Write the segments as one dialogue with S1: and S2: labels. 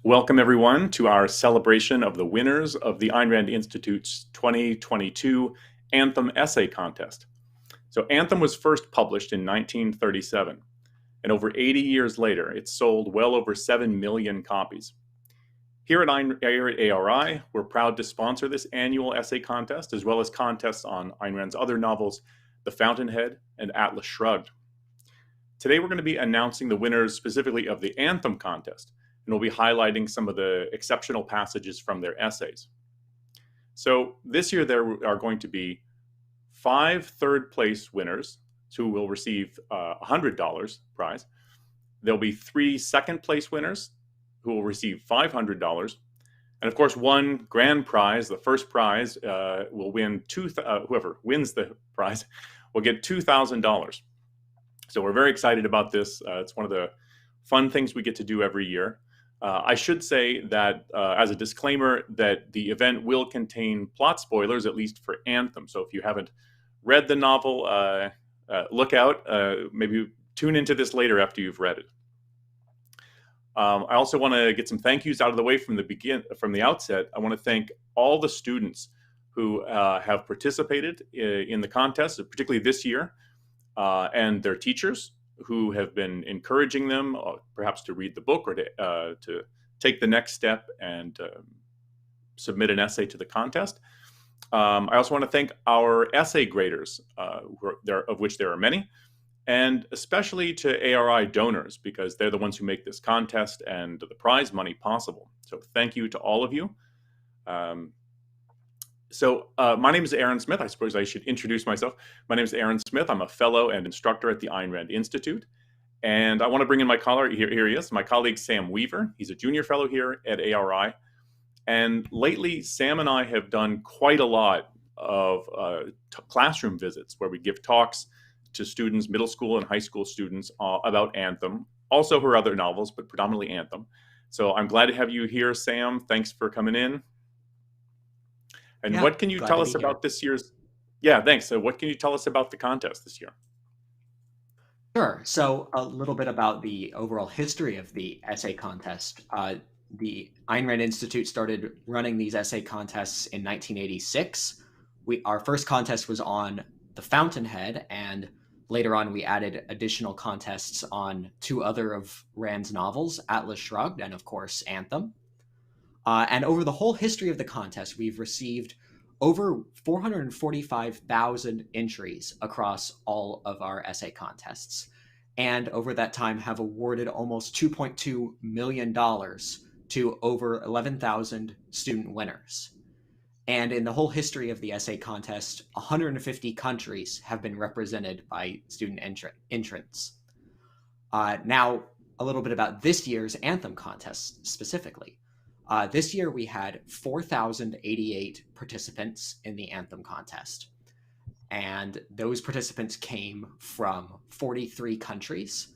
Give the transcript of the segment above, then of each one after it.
S1: Welcome everyone to our celebration of the winners of the Ayn Rand Institute's 2022 Anthem Essay Contest. So Anthem was first published in 1937, and over 80 years later, it's sold well over 7 million copies. Here at ARI, we're proud to sponsor this annual essay contest, as well as contests on Ayn Rand's other novels, The Fountainhead and Atlas Shrugged. Today we're going to be announcing the winners specifically of the Anthem contest, and we'll be highlighting some of the exceptional passages from their essays. So this year there are going to be 5 third place winners who will receive a $100 prize. There'll be 3 second place winners who will receive $500. And of course, 1 grand prize, the first prize, will win whoever wins the prize will get $2,000. So we're very excited about this. It's one of the fun things we get to do every year. I should say that as a disclaimer that the event will contain plot spoilers, at least for Anthem. So if you haven't read the novel, look out. Maybe tune into this later after you've read it. I also want to get some thank yous out of the way from the outset. I want to thank all the students who have participated in the contest, particularly this year, and their teachers who have been encouraging them perhaps to read the book or to take the next step and submit an essay to the contest. I also want to thank our essay graders, of which there are many, and especially to ARI donors, because they're the ones who make this contest and the prize money possible. So thank you to all of you. My name is Aaron Smith. I suppose I should introduce myself. My name is Aaron Smith. I'm a fellow and instructor at the Ayn Rand Institute. And I want to bring in my colleague, here he is, my colleague Sam Weaver. He's a junior fellow here at ARI. And lately, Sam and I have done quite a lot of classroom visits where we give talks to students, middle school and high school students, about Anthem, also her other novels, but predominantly Anthem. So I'm glad to have you here, Sam. Thanks for coming in. And what can you tell us about this year's? Yeah, thanks. So what can you tell us about the contest this year?
S2: Sure. So a little bit about the overall history of the essay contest. The Ayn Rand Institute started running these essay contests in 1986. Our first contest was on The Fountainhead, and later on we added additional contests on 2 other of Rand's novels, Atlas Shrugged and, of course, Anthem. And over the whole history of the contest, we've received over 445,000 entries across all of our essay contests. And over that time have awarded almost $2.2 million to over 11,000 student winners. And in the whole history of the essay contest, 150 countries have been represented by student entrants. Now, a little bit about this year's Anthem contest specifically. This year we had 4,088 participants in the Anthem contest. And those participants came from 43 countries.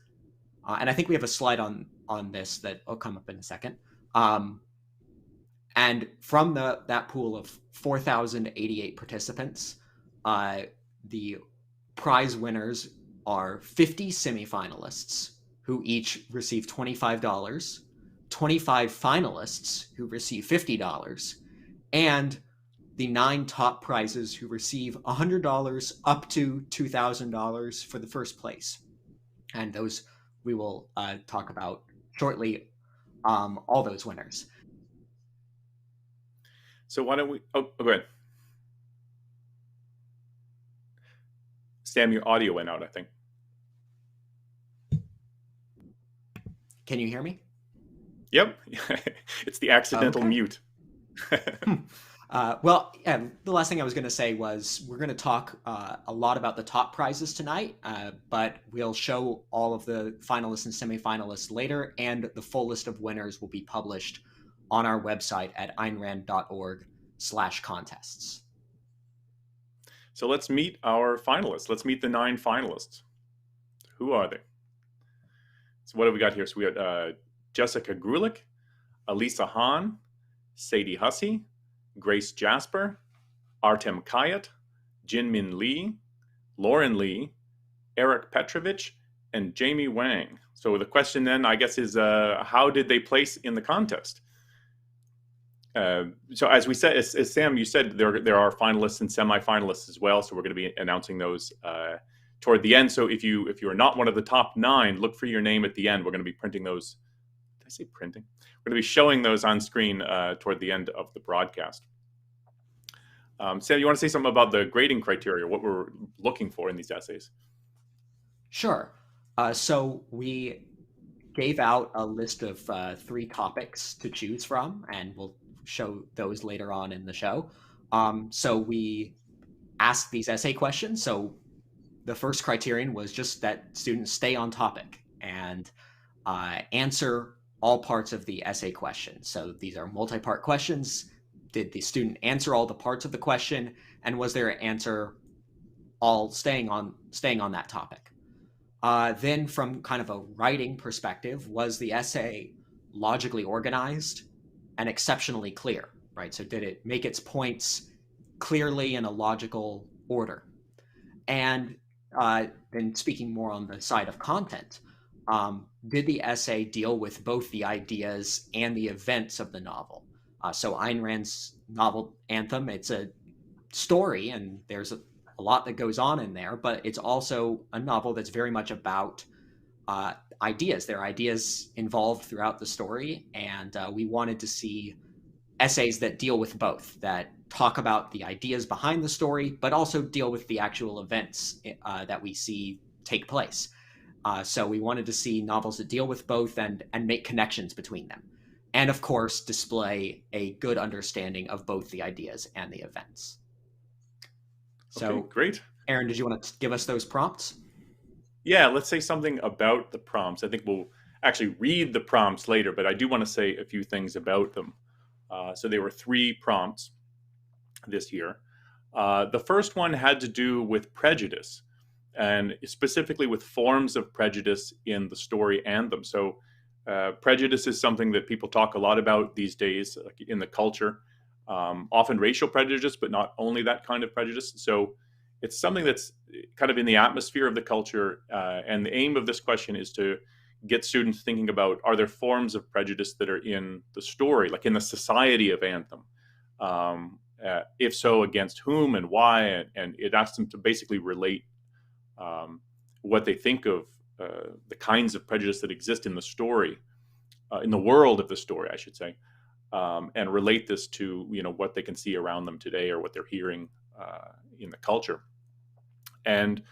S2: And I think we have a slide on this that will come up in a second. And from that pool of 4,088 participants, the prize winners are 50 semifinalists who each receive $25, 25 finalists who receive $50, and the 9 top prizes who receive $100 up to $2,000 for the first place. And those we will talk about shortly, all those winners.
S1: So why don't we, go ahead. Sam, your audio went out, I think.
S2: Can you hear me?
S1: Yep. It's the accidental mute.
S2: Well, the last thing I was going to say was we're going to talk a lot about the top prizes tonight, but we'll show all of the finalists and semifinalists later, and the full list of winners will be published on our website at aynrand.org/contests.
S1: So let's meet our finalists. Let's meet the 9 finalists. Who are they? So what have we got here? So we got Jessica Grulich, Alyssa Han, Sadie Hussey, Grace Jasper, Artem Kayat, Jinmin Lee, Lauren Lee, Eric Petrovich, and Jamie Wang. So the question then, I guess, is how did they place in the contest? So as we said, as Sam, you said, there are finalists and semifinalists as well. So we're going to be announcing those toward the end. So if you are not one of the top 9, look for your name at the end. We're going to be printing those. Did I say printing? We're going to be showing those on screen toward the end of the broadcast. Sam, you want to say something about the grading criteria, what we're looking for in these essays?
S2: Sure. So we gave out a list of 3 topics to choose from, and we'll show those later on in the show. So we asked these essay questions. So the first criterion was just that students stay on topic and answer all parts of the essay question. So these are multi-part questions. Did the student answer all the parts of the question, and was their answer all staying on that topic? Then from kind of a writing perspective, was the essay logically organized and exceptionally clear, right? So did it make its points clearly in a logical order? And then speaking more on the side of content, did the essay deal with both the ideas and the events of the novel? So Ayn Rand's novel Anthem, it's a story, and there's a lot that goes on in there, but it's also a novel that's very much about ideas. There are ideas involved throughout the story, and we wanted to see essays that deal with both, that talk about the ideas behind the story, but also deal with the actual events that we see take place. So we wanted to see novels that deal with both and make connections between them. And of course, display a good understanding of both the ideas and the events. So,
S1: okay, great.
S2: Aaron, did you want to give us those prompts?
S1: Yeah, let's say something about the prompts. I think we'll actually read the prompts later, but I do want to say a few things about them. So there were 3 prompts this year. The first one had to do with prejudice, and specifically with forms of prejudice in the story Anthem. So prejudice is something that people talk a lot about these days in the culture, often racial prejudice, but not only that kind of prejudice. So it's something that's kind of in the atmosphere of the culture. And the aim of this question is to get students thinking about, are there forms of prejudice that are in the story, like in the society of Anthem? If so, against whom and why? And it asks them to basically relate what they think of the kinds of prejudice that exist in the story, in the world of the story, I should say, and relate this to what they can see around them today or what they're hearing in the culture. And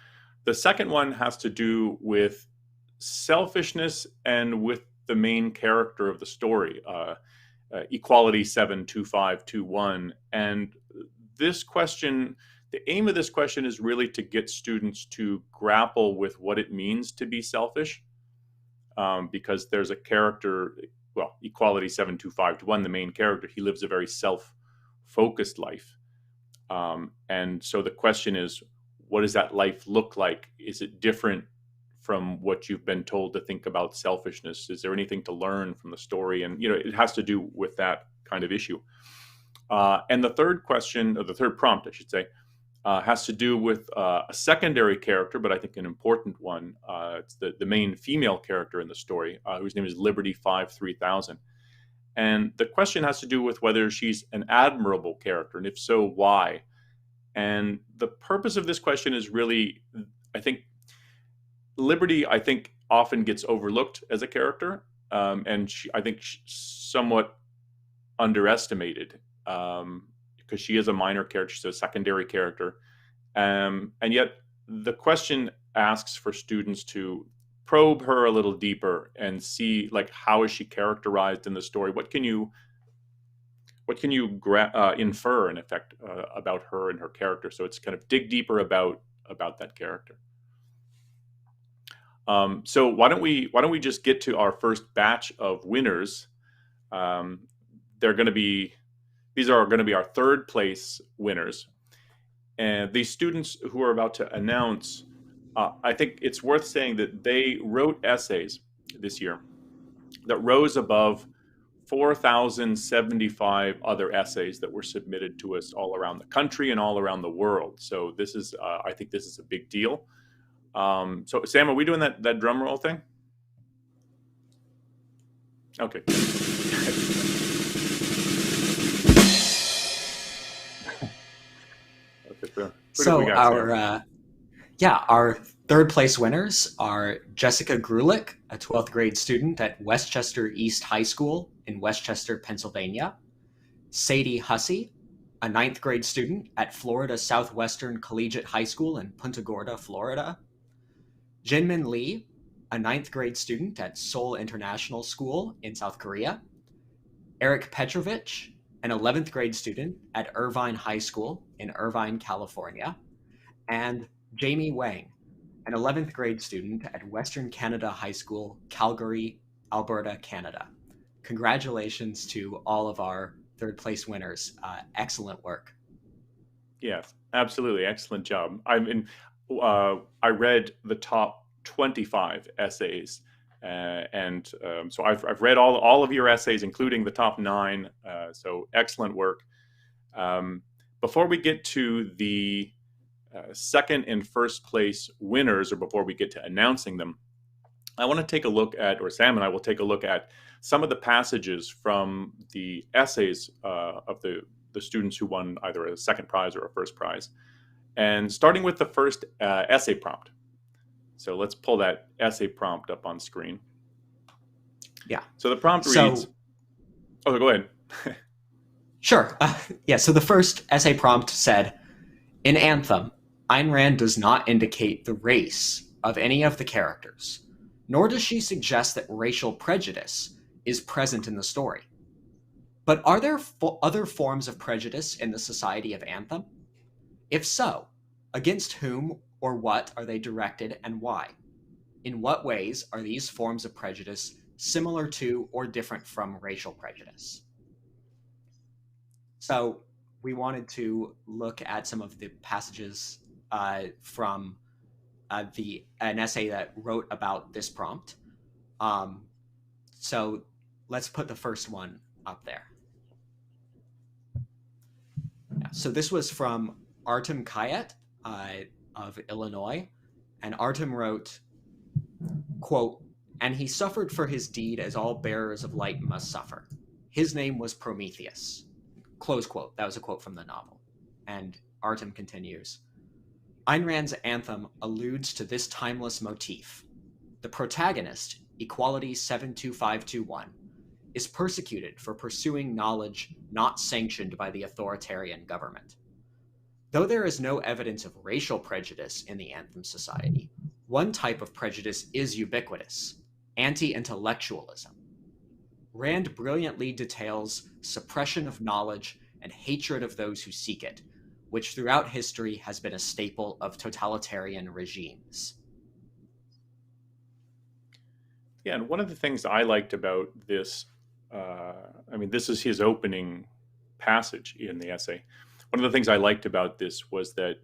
S1: the second one has to do with selfishness and with the main character of the story, Equality 72521. And this question, the aim of this question is really to get students to grapple with what it means to be selfish, because there's a character, well, Equality 72521, the main character, he lives a very self-focused life. And so the question is, what does that life look like? Is it different from what you've been told to think about selfishness? Is there anything to learn from the story? And, it has to do with that kind of issue. And the third question, or the third prompt, I should say, has to do with a secondary character, but I think an important one. It's the main female character in the story, whose name is Liberty 53000. And the question has to do with whether she's an admirable character, and if so, why? And the purpose of this question is really, I think, Liberty, often gets overlooked as a character, and I think somewhat underestimated, because she is a minor character, she's a secondary character. And yet the question asks for students to probe her a little deeper and see, like, how is she characterized in the story? What can you infer, in effect, about her and her character? So it's kind of dig deeper about that character. So why don't we just get to our first batch of winners? These are going to be our third place winners, and these students who are about to announce, I think it's worth saying that they wrote essays this year that rose above 4,075 other essays that were submitted to us all around the country and all around the world. So this is, I think this is a big deal. So Sam, are we doing that drum roll thing? Okay. Okay, so who do we
S2: So
S1: got, Sam?
S2: our third place winners are Jessica Grulich, a 12th grade student at Westchester East High School in Westchester, Pennsylvania; Sadie Hussey, a 9th grade student at Florida Southwestern Collegiate High School in Punta Gorda, Florida; Jinmin Lee, a 9th grade student at Seoul International School in South Korea; Eric Petrovich, an 11th grade student at Irvine High School in Irvine, California; and Jamie Wang, an 11th grade student at Western Canada High School, Calgary, Alberta, Canada. Congratulations to all of our third place winners. Excellent work.
S1: Yes, absolutely, excellent job. I read the top 25 essays, and so I've read all of your essays, including the top 9. So excellent work. Before we get to the second and first place winners, or before we get to announcing them, I want to take a look at, or Sam and I will take a look at some of the passages from the essays of the students who won either a second prize or a first prize. And starting with the first essay prompt. So let's pull that essay prompt up on screen.
S2: Yeah.
S1: So the prompt reads, oh, go ahead.
S2: Sure. So the first essay prompt said, in Anthem, Ayn Rand does not indicate the race of any of the characters, nor does she suggest that racial prejudice is present in the story. But are there other forms of prejudice in the society of Anthem? If so, against whom or what are they directed and why? In what ways are these forms of prejudice similar to or different from racial prejudice? So we wanted to look at some of the passages from an essay that wrote about this prompt. So let's put the first one up there. So this was from Artem Kayet of Illinois, and Artem wrote, quote, "And he suffered for his deed as all bearers of light must suffer. His name was Prometheus." Close quote. That was a quote from the novel. And Artem continues, Ayn Rand's Anthem alludes to this timeless motif. The protagonist, Equality 72521, is persecuted for pursuing knowledge not sanctioned by the authoritarian government. Though there is no evidence of racial prejudice in the Anthem Society, one type of prejudice is ubiquitous: anti-intellectualism. Rand brilliantly details suppression of knowledge and hatred of those who seek it, which throughout history has been a staple of totalitarian regimes.
S1: Yeah, and one of the things I liked about this, this is his opening passage in the essay. One of the things I liked about this was that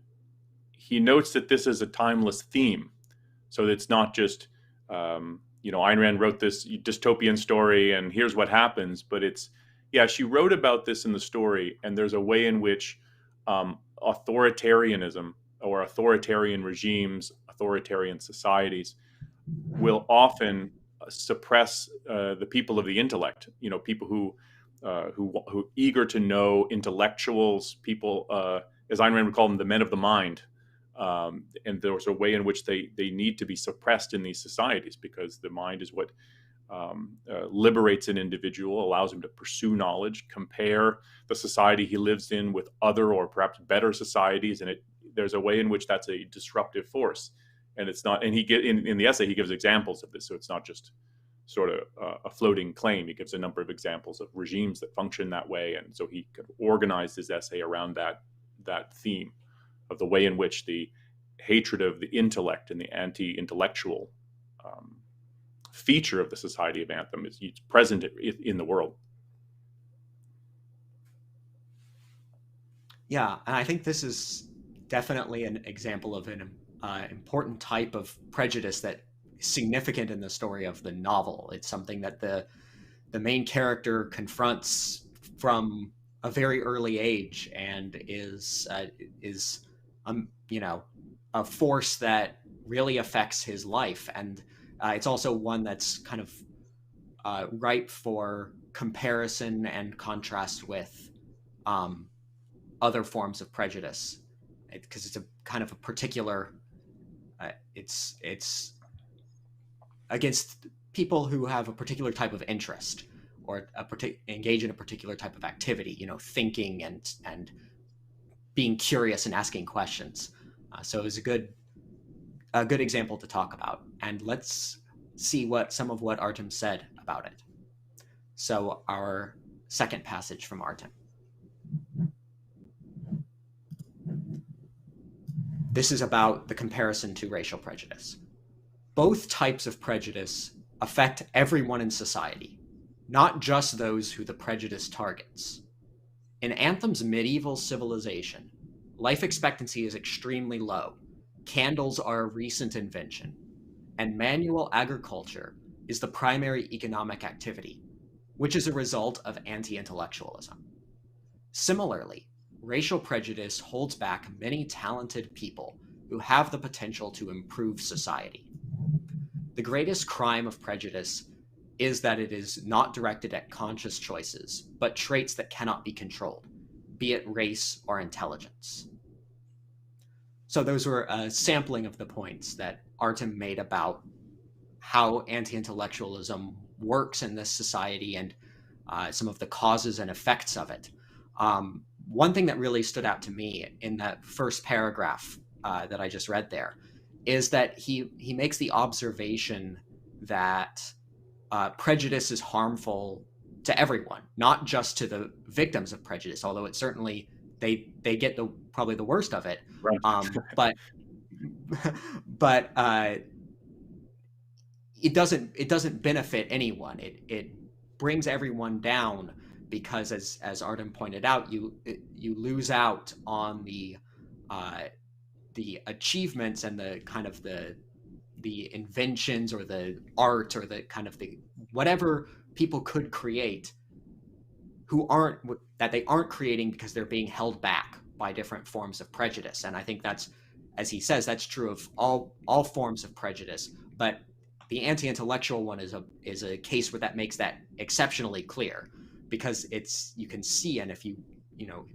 S1: he notes that this is a timeless theme. So it's not just, Ayn Rand wrote this dystopian story and here's what happens, but it's, she wrote about this in the story, and there's a way in which authoritarianism or authoritarian regimes, authoritarian societies will often suppress the people of the intellect. People who eager to know, intellectuals, people, as Ayn Rand would call them, the men of the mind. And there's a way in which they need to be suppressed in these societies, because the mind is what liberates an individual, allows him to pursue knowledge, compare the society he lives in with other or perhaps better societies, and there's a way in which that's a disruptive force. And it's not, and in the essay he gives examples of this, so it's not just sort of a floating claim. He gives a number of examples of regimes that function that way, and so he could organize his essay around that theme of the way in which the hatred of the intellect and the anti-intellectual feature of the society of Anthem is present in the world.
S2: Yeah, and I think this is definitely an example of an important type of prejudice that is significant in the story of the novel. It's something that the main character confronts from a very early age, and is a force that really affects his life. And it's also one that's kind of ripe for comparison and contrast with other forms of prejudice, because it's a kind of a particular, it's against people who have a particular type of interest or engage in a particular type of activity, thinking and being curious and asking questions. So it was a good example to talk about. And let's see some of what Artem said about it. So our second passage from Artem. This is about the comparison to racial prejudice. Both types of prejudice affect everyone in society, not just those who the prejudice targets. In Anthem's medieval civilization, life expectancy is extremely low. Candles are a recent invention, and manual agriculture is the primary economic activity, which is a result of anti-intellectualism. Similarly, racial prejudice holds back many talented people who have the potential to improve society. The greatest crime of prejudice is that it is not directed at conscious choices, but traits that cannot be controlled, be it race or intelligence. So those were a sampling of the points that Artem made about how anti-intellectualism works in this society and some of the causes and effects of it. One thing that really stood out to me in that first paragraph that I just read there is that he makes the observation that prejudice is harmful to everyone, not just to the victims of prejudice, although it certainly they get probably the worst of it.
S1: Right.
S2: But it doesn't benefit anyone. It brings everyone down, because as Artem pointed out, you lose out on the achievements and the kind of the inventions or the art or the kind of the whatever people could create that they aren't creating because they're being held back by different forms of prejudice. And I think that's, as he says, that's true of all forms of prejudice, but the anti-intellectual one is a case where that makes that exceptionally clear, because you can see, and if you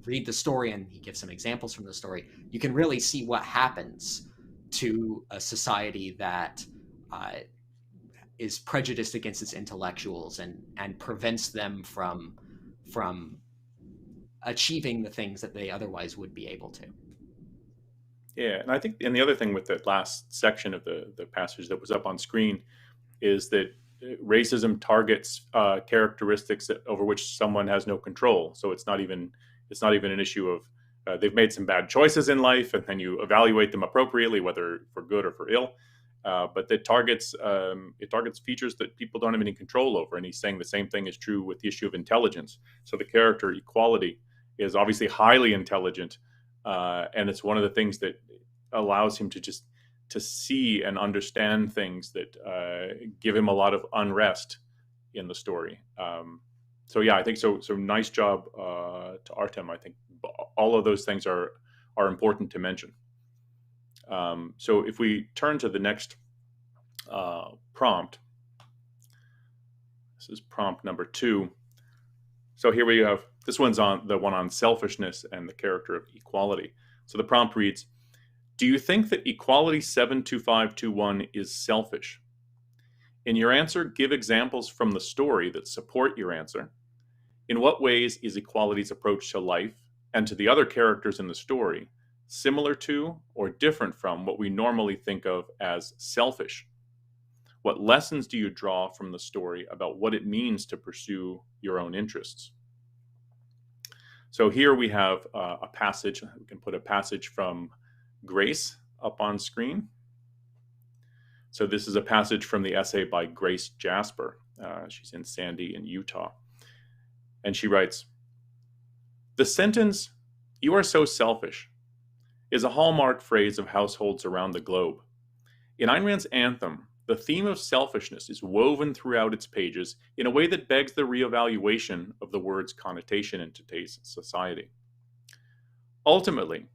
S2: read the story, and he gives some examples from the story, you can really see what happens to a society that is prejudiced against its intellectuals and prevents them from achieving the things that they otherwise would be able to.
S1: Yeah, and I think, and the other thing with the last section of the passage that was up on screen is that racism targets characteristics over which someone has no control. So it's not even an issue of they've made some bad choices in life, and then you evaluate them appropriately, whether for good or for ill. But it targets features that people don't have any control over. And he's saying the same thing is true with the issue of intelligence. So the character Equality is obviously highly intelligent, and it's one of the things that allows him to see and understand things that give him a lot of unrest in the story. So yeah, I think so. So nice job to Artem. I think all of those things are important to mention. So if we turn to the next prompt, this is prompt number 2. So here we have, this one's on the one on selfishness and the character of Equality. So the prompt reads, do you think that Equality 72521 is selfish? In your answer, give examples from the story that support your answer. In what ways is Equality's approach to life and to the other characters in the story similar to or different from what we normally think of as selfish? What lessons do you draw from the story about what it means to pursue your own interests? So here we have a passage. We can put a passage from Grace up on screen. So this is a passage from the essay by Grace Jasper. She's in Sandy in Utah. And she writes, the sentence, "You are so selfish," is a hallmark phrase of households around the globe. In Ayn Rand's Anthem, the theme of selfishness is woven throughout its pages in a way that begs the reevaluation of the word's connotation in today's society. Ultimately,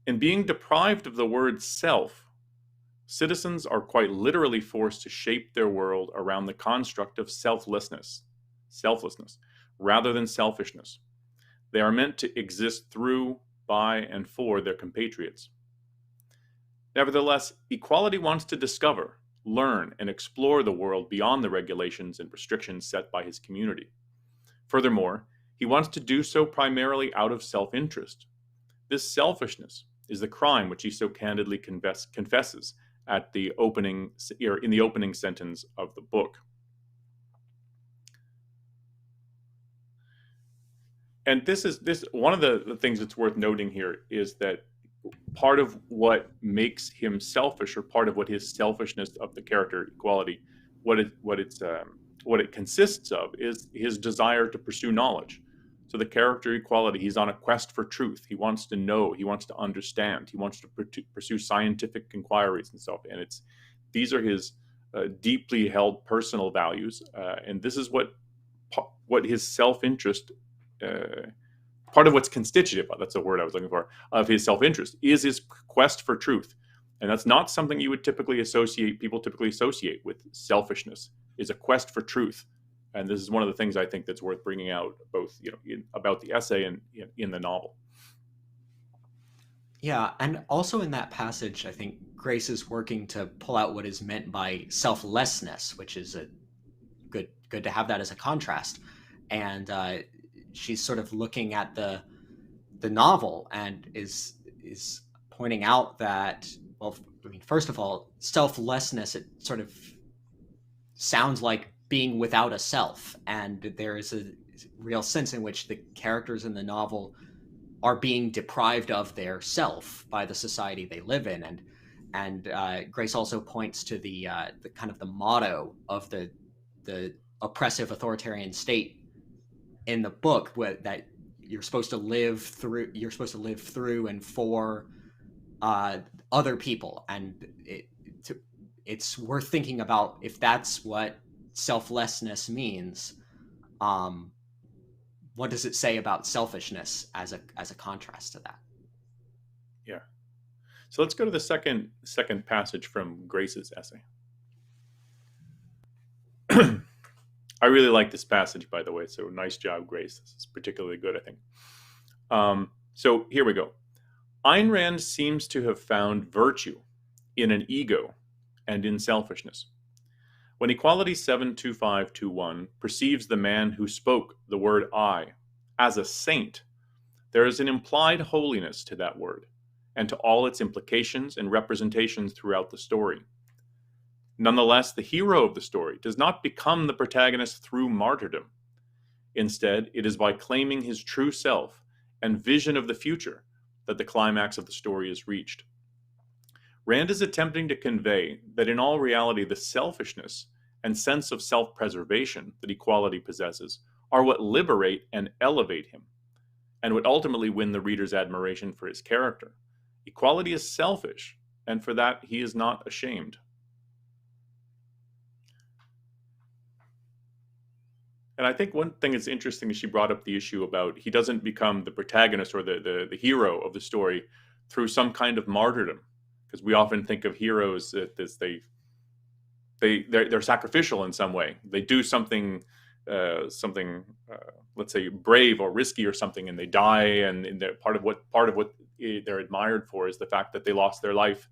S1: in being deprived of the word self, Citizens are quite literally forced to shape their world around the construct of selflessness, rather than selfishness. They are meant to exist through, by, and for their compatriots. Nevertheless, equality wants to discover, learn, and explore the world beyond the regulations and restrictions set by his community. Furthermore, he wants to do so primarily out of self-interest. This selfishness is the crime which he so candidly confesses at the opening, in the opening sentence of the book. And this one of the things that's worth noting here is that part of what makes him selfish, or part of what his selfishness of the character equality, what it consists of, is his desire to pursue knowledge. So the character equality, he's on a quest for truth. He wants to know, he wants to understand, he wants to pursue scientific inquiries and stuff. And these are his deeply held personal values, and this is what his self-interest, part of what's constitutive, that's the word I was looking for, of his self-interest, is his quest for truth. And that's not something you would typically associate with selfishness, is a quest for truth. And this is one of the things I think that's worth bringing out, both about the essay and in the novel.
S2: Yeah, and also in that passage, I think Grace is working to pull out what is meant by selflessness, which is a good to have that as a contrast. And she's sort of looking at the novel and is pointing out that, well, I mean, first of all, selflessness, it sort of sounds like being without a self, and there is a real sense in which the characters in the novel are being deprived of their self by the society they live in. And Grace also points to the kind of the motto of the oppressive authoritarian state in the book, that you're supposed to live through and for other people. And it's worth thinking about if that's what selflessness means. What does it say about selfishness as a contrast to that?
S1: Yeah. So let's go to the second passage from Grace's essay. I really like this passage, by the way, so nice job, Grace. This is particularly good, I think. So here we go. Ayn Rand seems to have found virtue in an ego and in selfishness. When Equality 72521 perceives the man who spoke the word I as a saint, there is an implied holiness to that word, and to all its implications and representations throughout the story. Nonetheless, the hero of the story does not become the protagonist through martyrdom. Instead, it is by claiming his true self and vision of the future that the climax of the story is reached. Rand is attempting to convey that in all reality, the selfishness and sense of self-preservation that Equality possesses are what liberate and elevate him, and what ultimately win the reader's admiration for his character. Equality is selfish, and for that he is not ashamed. And I think one thing that's interesting is she brought up the issue about he doesn't become the protagonist or the hero of the story through some kind of martyrdom, because we often think of heroes as they're sacrificial in some way. They do something let's say brave or risky or something, and they die. And part of what they're admired for is the fact that they lost their life,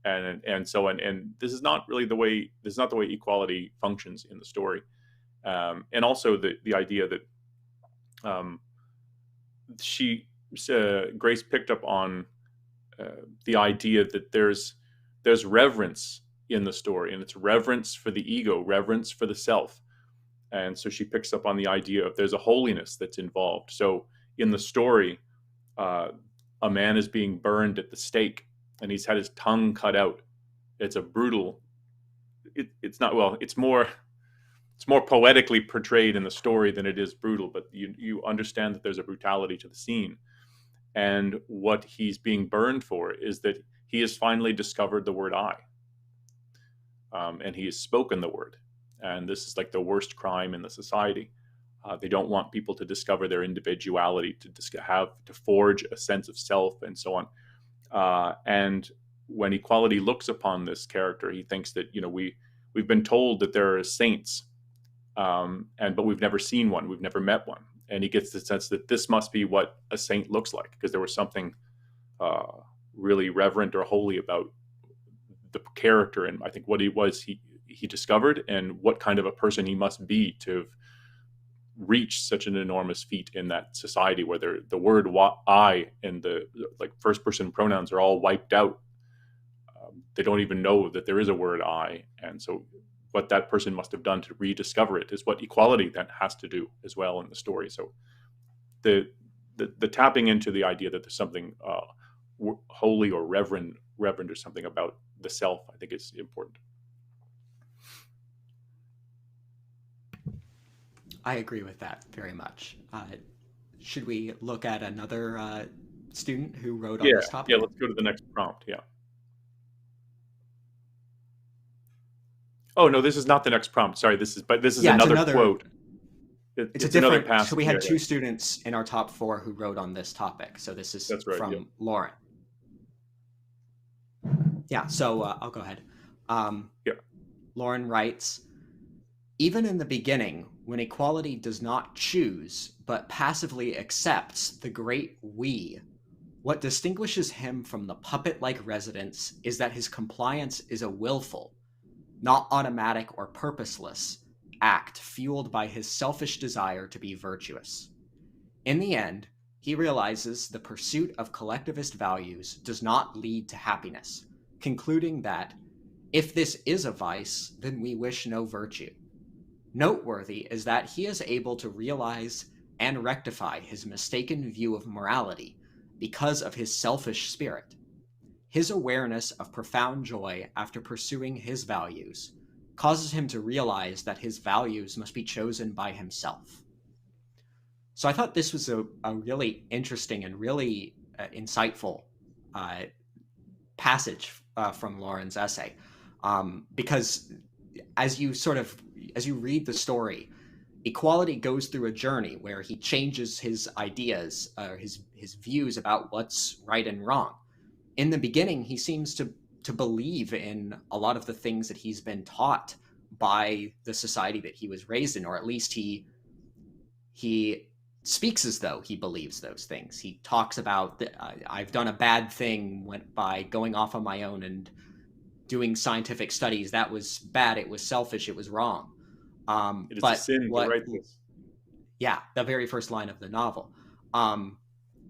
S1: and so on. And this is not really the way Equality functions in the story. And also the idea that Grace picked up on the idea that there's reverence in the story, and it's reverence for the ego, reverence for the self. And so she picks up on the idea of there's a holiness that's involved. So in the story, a man is being burned at the stake, and he's had his tongue cut out. It's a brutal. It's not, well, it's more poetically portrayed in the story than it is brutal, but you understand that there's a brutality to the scene. And what he's being burned for is that he has finally discovered the word I. And he has spoken the word. And this is like the worst crime in the society. They don't want people to discover their individuality, to forge a sense of self, and so on. And when equality looks upon this character, he thinks that, we've been told that there are saints, but we've never seen one, we've never met one, and he gets the sense that this must be what a saint looks like, because there was something really reverent or holy about the character, and I think what he discovered, and what kind of a person he must be to reach such an enormous feat in that society where the word I and the first person pronouns are all wiped out. They don't even know that there is a word I, and so what that person must have done to rediscover it is what equality then has to do as well in the story. So the tapping into the idea that there's something holy or reverend or something about the self, I think is important.
S2: I agree with that very much. Should we look at another student who wrote on this topic?
S1: Yeah, let's go to the next prompt. Yeah. Oh no, this is not the next prompt. Sorry, this is another quote.
S2: It's a different passage. So we had two students in our top 4 who wrote on this topic. So this is from Lauren. Yeah, so I'll go ahead. Lauren writes, even in the beginning, when equality does not choose, but passively accepts the great we, what distinguishes him from the puppet-like residents is that his compliance is a willful, not automatic or purposeless, act fueled by his selfish desire to be virtuous. In the end, he realizes the pursuit of collectivist values does not lead to happiness, concluding that, if this is a vice, then we wish no virtue. Noteworthy is that he is able to realize and rectify his mistaken view of morality because of his selfish spirit. His awareness of profound joy after pursuing his values causes him to realize that his values must be chosen by himself. So I thought this was a really interesting and really insightful passage from Lauren's essay, because as you read the story, equality goes through a journey where he changes his ideas, his views about what's right and wrong. In the beginning, he seems to believe in a lot of the things that he's been taught by the society that he was raised in, or at least he speaks as though he believes those things. He talks about I've done a bad thing by going off on my own and doing scientific studies. That was bad. It was selfish. It was wrong.
S1: It is a sin to write this.
S2: Yeah, the very first line of the novel.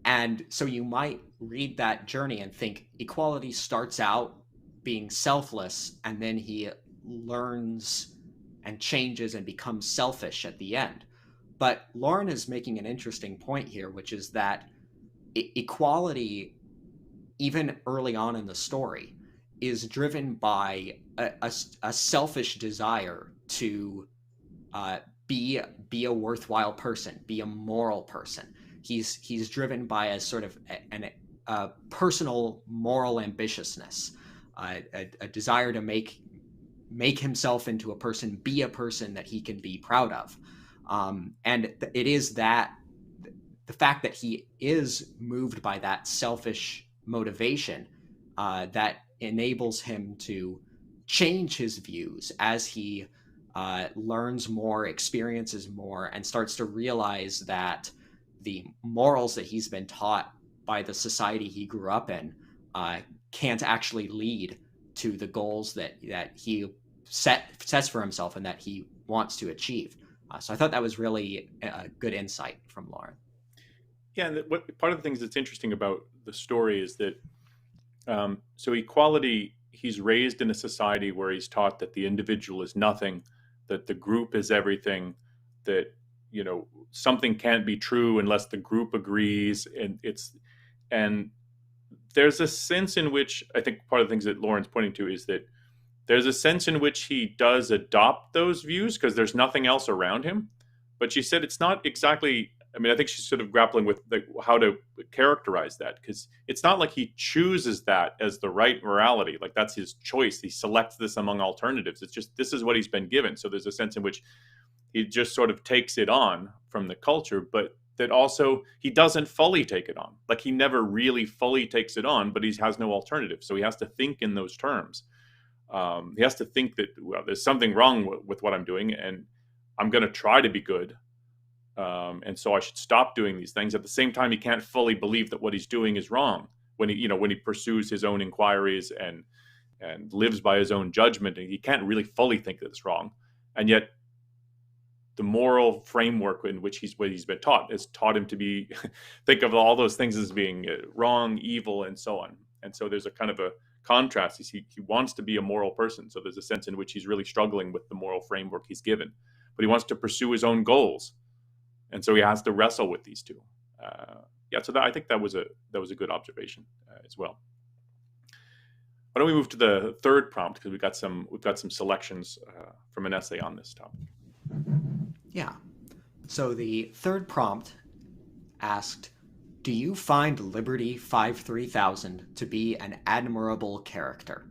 S2: And so you might read that journey and think equality starts out being selfless, and then he learns and changes and becomes selfish at the end. But Lauren is making an interesting point here, which is that equality, even early on in the story, is driven by a selfish desire to be a worthwhile person, be a moral person. He's driven by a sort of a personal moral ambitiousness, a desire to make himself into a person, be a person that he can be proud of. And it is that the fact that he is moved by that selfish motivation that enables him to change his views as he learns more, experiences more, and starts to realize that the morals that he's been taught by the society he grew up in can't actually lead to the goals that he sets for himself and that he wants to achieve. So I thought that was really a good insight from Lauren.
S1: Yeah, and part of the things that's interesting about the story is that so equality, he's raised in a society where he's taught that the individual is nothing, that the group is everything, that something can't be true unless the group agrees, and there's a sense in which I think part of the things that Lauren's pointing to is that there's a sense in which he does adopt those views because there's nothing else around him. But she said it's not exactly, I think she's sort of grappling with how to characterize that, because it's not like he chooses that as the right morality. Like that's his choice. He selects this among alternatives. It's just, this is what he's been given. So there's a sense in which he just sort of takes it on from the culture, but that also he doesn't fully take it on. Like he never really fully takes it on, but he has no alternative. So he has to think in those terms. He has to think that, well, there's something wrong with what I'm doing, and I'm going to try to be good. And so I should stop doing these things. At the same time, he can't fully believe that what he's doing is wrong when he pursues his own inquiries and lives by his own judgment. And he can't really fully think that it's wrong. And yet, the moral framework in which he's been taught has taught him to be think of all those things as being wrong, evil, and so on. And so there's a kind of a contrast. He wants to be a moral person. So there's a sense in which he's really struggling with the moral framework he's given, but he wants to pursue his own goals, and so he has to wrestle with these two. So I think that was a good observation as well. Why don't we move to the third prompt, because we've got some selections from an essay on this topic.
S2: Yeah. So the third prompt asked, do you find Liberty 53000 to be an admirable character?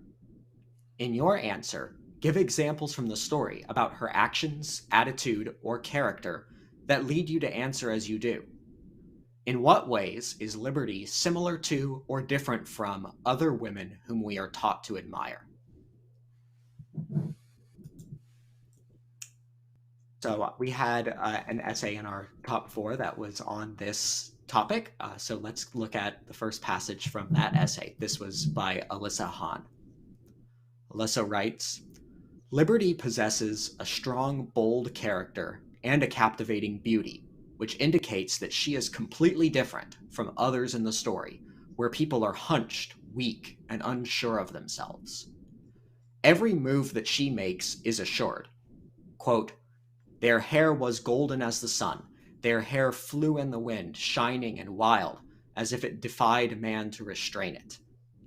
S2: In your answer, give examples from the story about her actions, attitude, or character that lead you to answer as you do. In what ways is Liberty similar to or different from other women whom we are taught to admire? So we had an essay in our top 4 that was on this topic. So let's look at the first passage from that essay. This was by Alyssa Han. Alyssa writes, Liberty possesses a strong, bold character and a captivating beauty, which indicates that she is completely different from others in the story, where people are hunched, weak, and unsure of themselves. Every move that she makes is assured. Quote, their hair was golden as the sun. Their hair flew in the wind, shining and wild, as if it defied man to restrain it.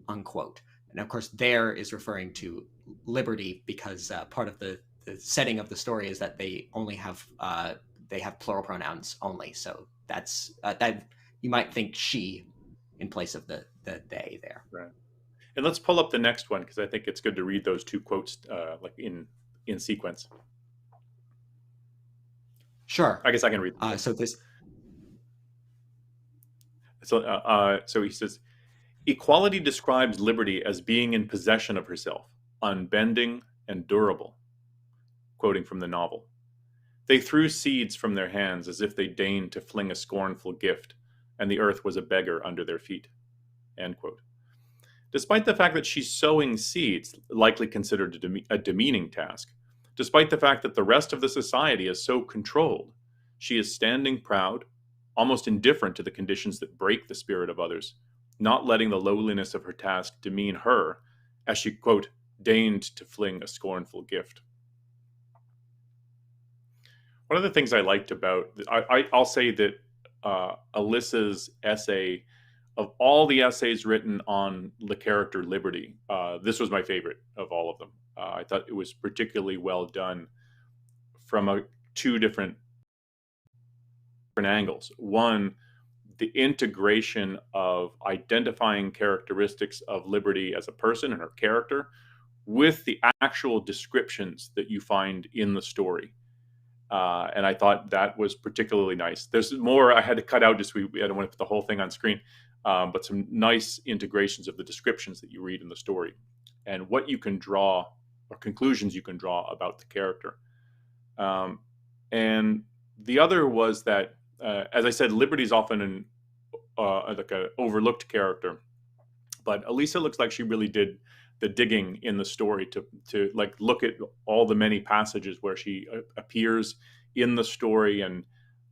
S2: Unquote. And of course, there is referring to Liberty, because part of the setting of the story is that they only have plural pronouns only. So that's that you might think she in place of the they there.
S1: Right. And let's pull up the next one, because I think it's good to read those two quotes like in sequence.
S2: Sure.
S1: I guess I can read. So he says, equality describes Liberty as being in possession of herself, unbending and durable. Quoting from the novel. They threw seeds from their hands as if they deigned to fling a scornful gift, and the earth was a beggar under their feet. End quote. Despite the fact that she's sowing seeds, likely considered a demeaning task, despite the fact that the rest of the society is so controlled, she is standing proud, almost indifferent to the conditions that break the spirit of others, not letting the lowliness of her task demean her, as she, quote, deigned to fling a scornful gift. One of the things I liked about, I'll say that Alyssa's essay, of all the essays written on the character Liberty, this was my favorite of all of them. I thought it was particularly well done from two different angles. One, the integration of identifying characteristics of Liberty as a person and her character with the actual descriptions that you find in the story. And I thought that was particularly nice. There's more I had to cut out, I don't want to put the whole thing on screen, but some nice integrations of the descriptions that you read in the story and what you can draw, or conclusions you can draw about the character. And the other was that, as I said, Liberty is often like an overlooked character, but Alyssa looks like she really did the digging in the story to like look at all the many passages where she appears in the story and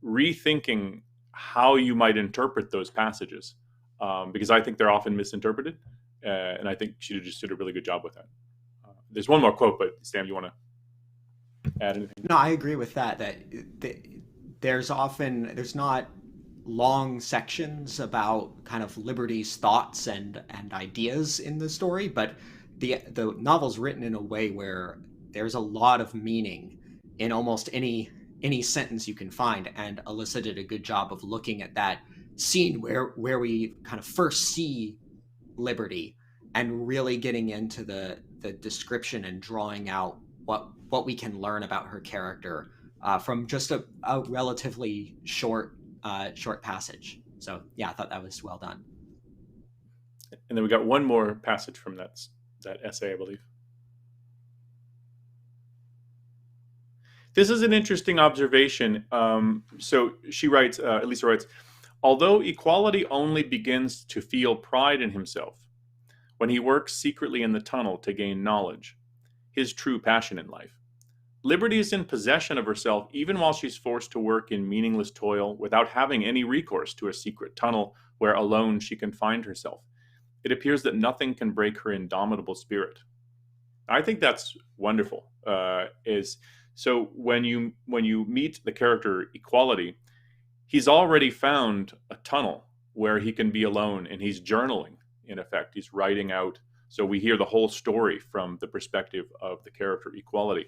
S1: rethinking how you might interpret those passages, because I think they're often misinterpreted, and I think she just did a really good job with that. There's one more quote, but Sam, you want to add anything?
S2: No, I agree with that. There's not long sections about kind of Liberty's thoughts and ideas in the story, but the novel's written in a way where there's a lot of meaning in almost any sentence you can find, and Alyssa did a good job of looking at that scene where we kind of first see Liberty and really getting into the description and drawing out what we can learn about her character from just a relatively short short passage. So yeah, I thought that was well done.
S1: And then we got one more passage from that essay, I believe. This is an interesting observation. So she writes, Alyssa writes, although equality only begins to feel pride in himself when he works secretly in the tunnel to gain knowledge, his true passion in life. Liberty is in possession of herself even while she's forced to work in meaningless toil without having any recourse to a secret tunnel where alone she can find herself. It appears that nothing can break her indomitable spirit. I think that's wonderful. So when you meet the character Equality, he's already found a tunnel where he can be alone, and he's journaling. In effect, he's writing out. So we hear the whole story from the perspective of the character Equality,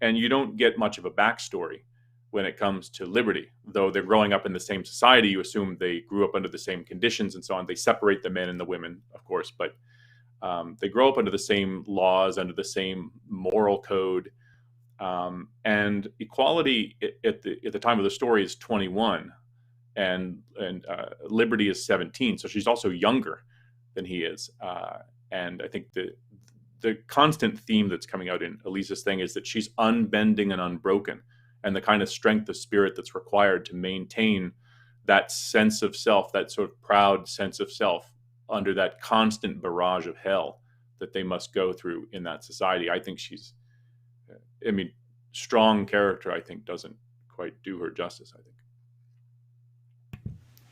S1: and you don't get much of a backstory when it comes to Liberty. Though they're growing up in the same society, you assume they grew up under the same conditions and so on. They separate the men and the women, of course, but they grow up under the same laws, under the same moral code. And Equality at the time of the story is 21, and Liberty is 17, so she's also younger than he is. And I think the constant theme that's coming out in Alyssa's thing is that she's unbending and unbroken, and the kind of strength of spirit that's required to maintain that sense of self, that sort of proud sense of self, under that constant barrage of hell that they must go through in that society. I think she's, strong character, I think, doesn't quite do her justice, I think.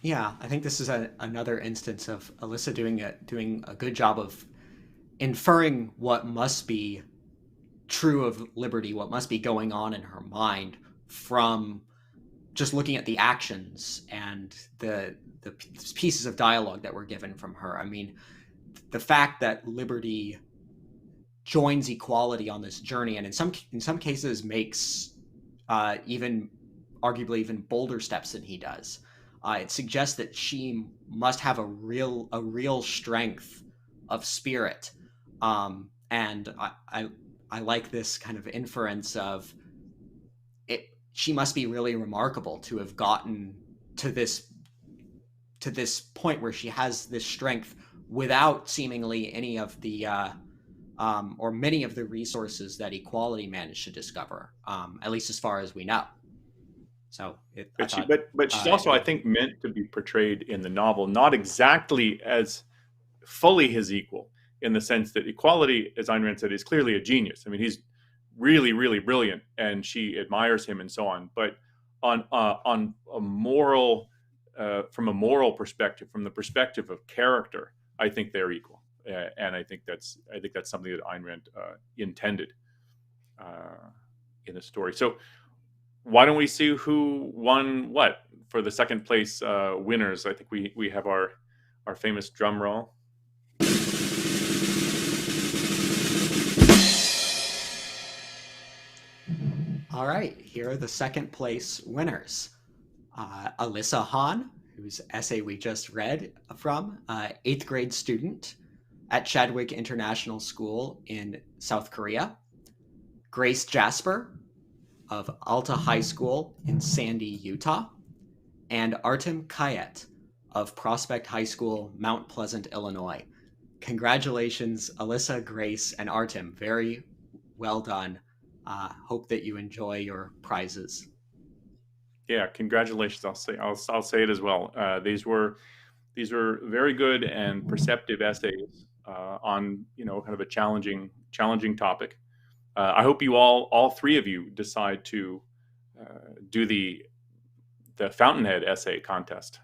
S2: Yeah, I think this is another instance of Alyssa doing a good job of inferring what must be true of Liberty, what must be going on in her mind from just looking at the actions and the pieces of dialogue that were given from her. I mean, the fact that Liberty joins Equality on this journey, and in some cases makes even arguably even bolder steps than he does. It suggests that she must have a real strength of spirit, and I like this kind of inference of it. She must be really remarkable to have gotten to this point where she has this strength without seemingly any of the or many of the resources that Equality managed to discover, at least as far as we know. So,
S1: but she's also, I think, meant to be portrayed in the novel not exactly as fully his equal, in the sense that Equality, as Ayn Rand said, is clearly a genius. I mean, he's really, really brilliant, and she admires him and so on. But on a moral, from a moral perspective, from the perspective of character, I think they're equal. And I think that's something that Ayn Rand intended in the story. So why don't we see who won what for the second place winners? I think we have our famous drum roll.
S2: All right, here are the second place winners. Alyssa Han, whose essay we just read from, 8th grade student at Chadwick International School in South Korea. Grace Jasper of Alta High School in Sandy, Utah. And Artem Kayet of Prospect High School, Mount Pleasant, Illinois. Congratulations, Alyssa, Grace, and Artem. Very well done. Hope that you enjoy your prizes.
S1: Yeah, congratulations. I'll say it as well. These were very good and perceptive essays on kind of a challenging topic. I hope you all three of you decide to do the Fountainhead essay contest.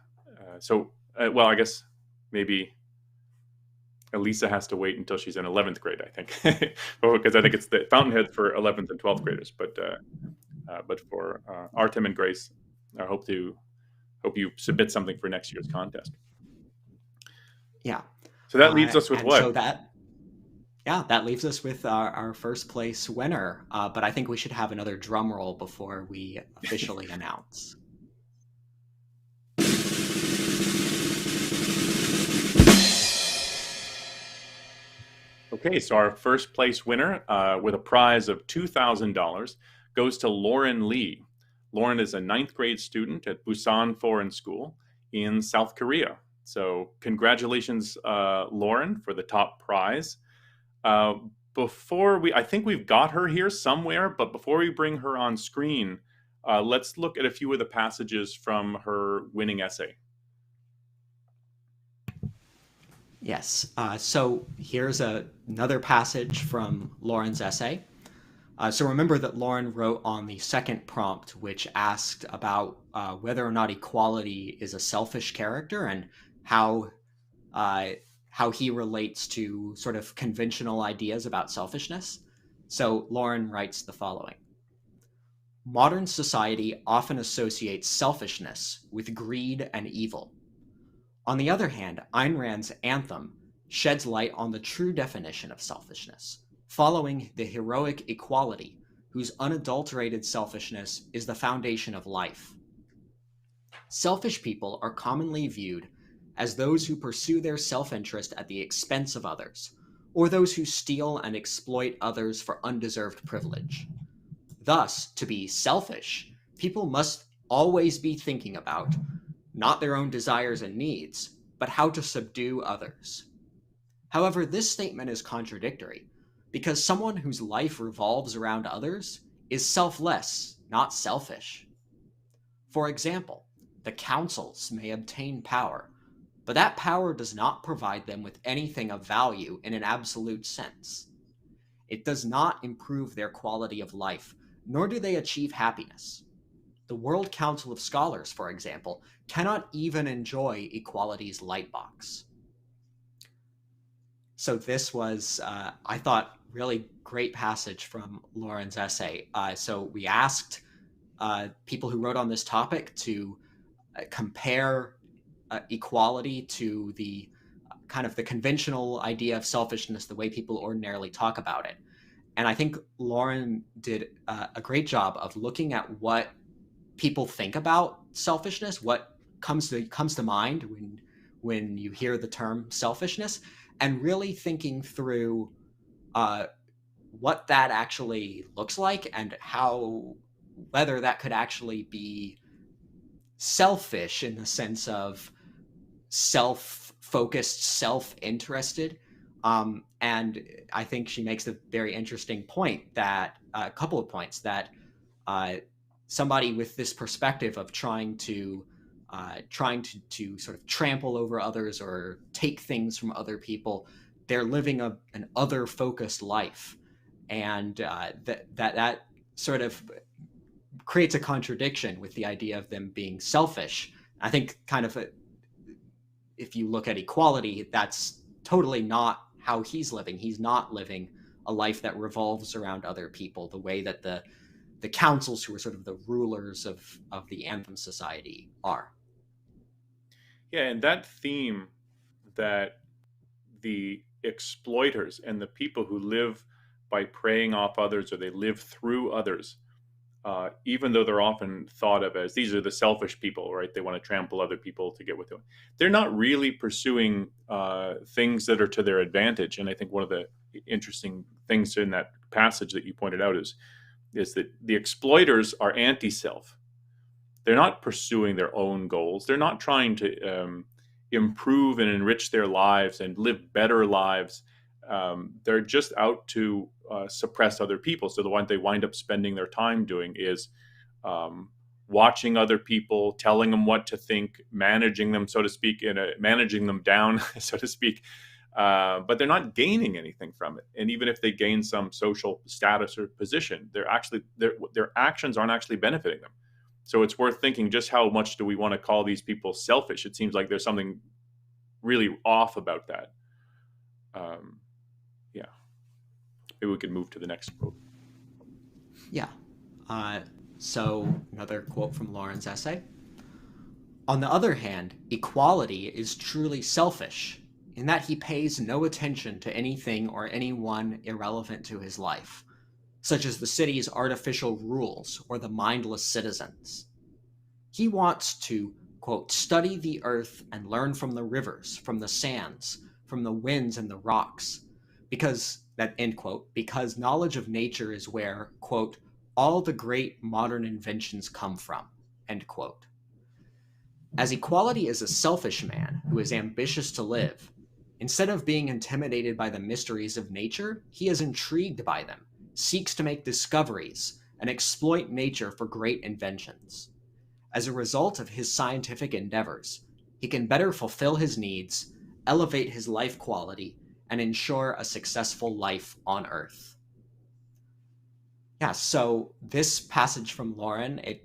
S1: Well, I guess maybe Alyssa has to wait until she's in 11th grade, I think, because I think it's the Fountainhead for 11th and 12th graders. But for Artem and Grace, I hope you submit something for next year's contest.
S2: Yeah.
S1: So that leaves us with what?
S2: So that leaves us with our first place winner. But I think we should have another drum roll before we officially announce.
S1: Okay, so our first place winner with a prize of $2,000 goes to Lauren Lee. Lauren is a 9th grade student at Busan Foreign School in South Korea. So congratulations, Lauren, for the top prize. I think we've got her here somewhere, but before we bring her on screen, let's look at a few of the passages from her winning essay.
S2: Yes. So here's another passage from Lauren's essay. So remember that Lauren wrote on the second prompt, which asked about whether or not equality is a selfish character and how he relates to sort of conventional ideas about selfishness. So Lauren writes the following. Modern society often associates selfishness with greed and evil. On the other hand, Ayn Rand's Anthem sheds light on the true definition of selfishness, following the heroic equality, whose unadulterated selfishness is the foundation of life. Selfish people are commonly viewed as those who pursue their self-interest at the expense of others, or those who steal and exploit others for undeserved privilege. Thus, to be selfish, people must always be thinking about not their own desires and needs, but how to subdue others. However, this statement is contradictory, because someone whose life revolves around others is selfless, not selfish. For example, the councils may obtain power, but that power does not provide them with anything of value in an absolute sense. It does not improve their quality of life, nor do they achieve happiness. The World Council of Scholars, for example, cannot even enjoy equality's lightbox. So this was, I thought, really great passage from Lauren's essay. So we asked people who wrote on this topic to compare equality to the kind of the conventional idea of selfishness, the way people ordinarily talk about it. And I think Lauren did a great job of looking at what people think about selfishness, what comes to mind when you hear the term selfishness, and really thinking through what that actually looks like and whether that could actually be selfish in the sense of self-focused, self-interested. And I think she makes a very interesting point that a couple of points that somebody with this perspective of trying to sort of trample over others or take things from other people, they're living an other-focused life, and that sort of creates a contradiction with the idea of them being selfish. I think kind of if you look at equality, that's totally not how he's living. He's not living a life that revolves around other people the way that the councils, who are sort of the rulers of the Anthem Society, are.
S1: Yeah, and that theme that the exploiters and the people who live by preying off others, or they live through others, even though they're often thought of as these are the selfish people, right? They want to trample other people to get what they want. They're not really pursuing things that are to their advantage. And I think one of the interesting things in that passage that you pointed out is that the exploiters are anti-self. They're not pursuing their own goals. They're not trying to improve and enrich their lives and live better lives. They're just out to suppress other people. So the one they wind up spending their time doing is watching other people, telling them what to think, managing them, so to speak, managing them down, so to speak. But they're not gaining anything from it. And even if they gain some social status or position, their actions aren't actually benefiting them. So it's worth thinking, just how much do we want to call these people selfish? It seems like there's something really off about that. Yeah. Maybe we could move to the next quote.
S2: Yeah. So another quote from Lauren's essay. On the other hand, equality is truly selfish in that he pays no attention to anything or anyone irrelevant to his life, such as the city's artificial rules or the mindless citizens. He wants to, quote, study the earth and learn from the rivers, from the sands, from the winds and the rocks, because, that end quote, because knowledge of nature is where, quote, all the great modern inventions come from, end quote. As equality is a selfish man who is ambitious to live, instead of being intimidated by the mysteries of nature, he is intrigued by them, seeks to make discoveries, and exploit nature for great inventions. As a result of his scientific endeavors, he can better fulfill his needs, elevate his life quality, and ensure a successful life on Earth. Yeah, so this passage from Lauren, it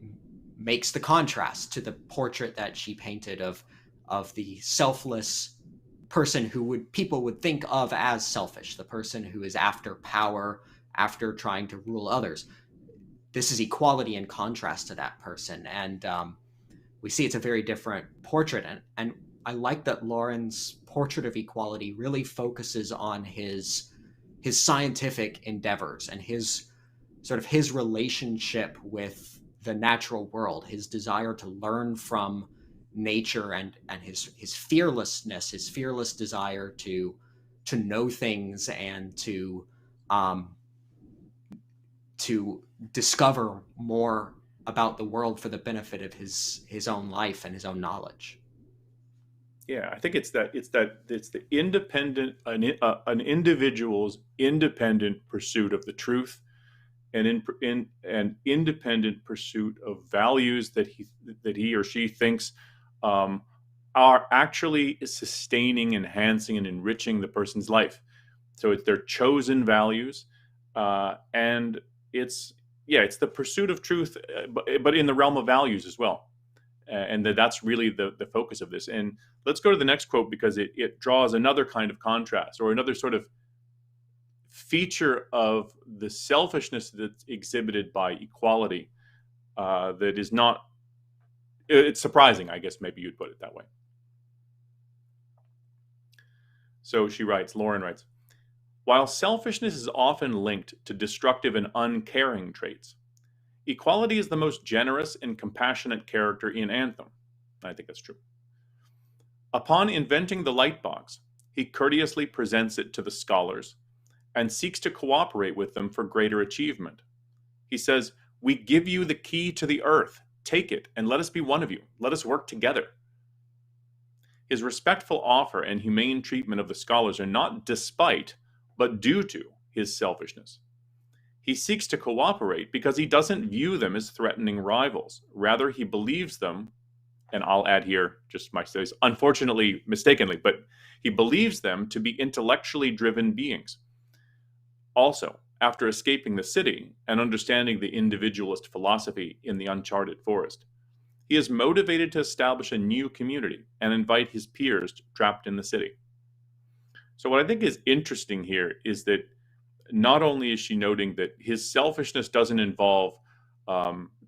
S2: makes the contrast to the portrait that she painted of the selfless person who people would think of as selfish, the person who is after power, after trying to rule others. This is equality in contrast to that person, and we see it's a very different portrait. And I like that Lauren's portrait of equality really focuses on his scientific endeavors and his relationship with the natural world, his desire to learn from nature, and his fearlessness, his fearless desire to know things and to discover more about the world for the benefit of his own life and his own knowledge.
S1: Yeah, I think it's the an individual's independent pursuit of the truth, and in an independent pursuit of values that he or she thinks are actually sustaining, enhancing, and enriching the person's life. So it's their chosen values, and it's the pursuit of truth, but in the realm of values as well. And that's really the focus of this. And let's go to the next quote, because it draws another kind of contrast, or another sort of feature of the selfishness that's exhibited by equality, that is not, it's surprising, I guess maybe you'd put it that way. So Lauren writes, while selfishness is often linked to destructive and uncaring traits, equality is the most generous and compassionate character in Anthem. I think that's true. Upon inventing the lightbox, he courteously presents it to the scholars and seeks to cooperate with them for greater achievement. He says, "We give you the key to the earth. Take it and let us be one of you. Let us work together." His respectful offer and humane treatment of the scholars are not despite, but due to, his selfishness. He seeks to cooperate because he doesn't view them as threatening rivals. Rather, he believes them, and I'll add here just my studies, unfortunately, mistakenly, but he believes them to be intellectually driven beings. Also, after escaping the city and understanding the individualist philosophy in the uncharted forest, he is motivated to establish a new community and invite his peers trapped in the city. So what I think is interesting here is that not only is she noting that his selfishness doesn't involve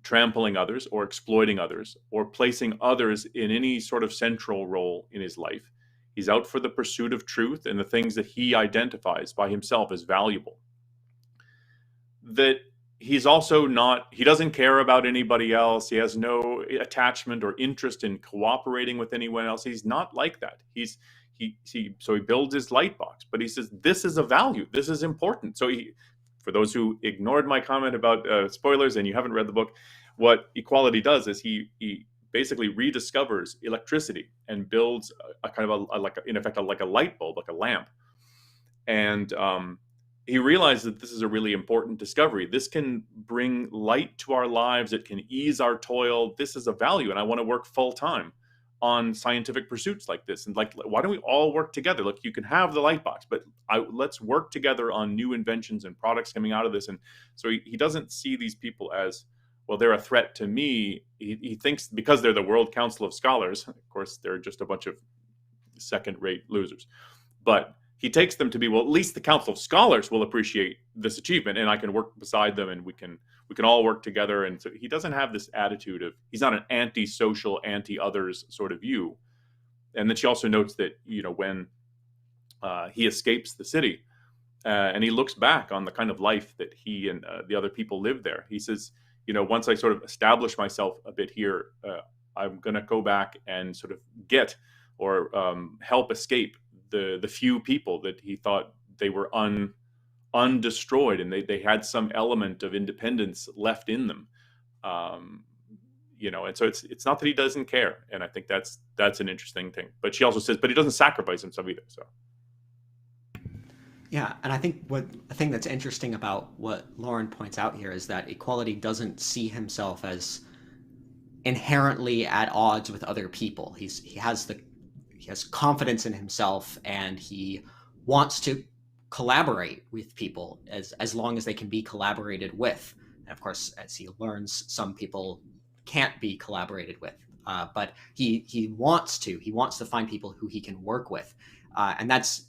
S1: trampling others or exploiting others or placing others in any sort of central role in his life. He's out for the pursuit of truth and the things that he identifies by himself as valuable. That he's also not, he doesn't care about anybody else. He has no attachment or interest in cooperating with anyone else. He's not like that. So he builds his light box, but he says, this is a value. This is important. So for those who ignored my comment about spoilers and you haven't read the book, what equality does is he basically rediscovers electricity and builds a kind of in effect, like a light bulb, like a lamp. And he realized that this is a really important discovery. This can bring light to our lives. It can ease our toil. This is a value, and I want to work full time on scientific pursuits like this. And why don't we all work together? Look, you can have the light box, but let's work together on new inventions and products coming out of this. And so he doesn't see these people as, well, they're a threat to me. He thinks because they're the World Council of Scholars, of course, they're just a bunch of second-rate losers. But he takes them to be, well, at least the Council of Scholars will appreciate this achievement, and I can work beside them, and we can all work together. And so he doesn't have this attitude of, he's not an anti-social, anti-others sort of view. And then she also notes that, when he escapes the city and he looks back on the kind of life that he and the other people lived there, he says, once I sort of establish myself a bit here, I'm going to go back and sort of get or help escape the few people that he thought they were undestroyed, and they had some element of independence left in them. And so it's not that he doesn't care, and I think that's an interesting thing. But she also says, but he doesn't sacrifice himself either. So
S2: Yeah, and I think a thing that's interesting about what Lauren points out here is that equality doesn't see himself as inherently at odds with other people. He has confidence in himself, and he wants to collaborate with people as long as they can be collaborated with. And of course, as he learns, some people can't be collaborated with. But he wants to find people who he can work with, and that's,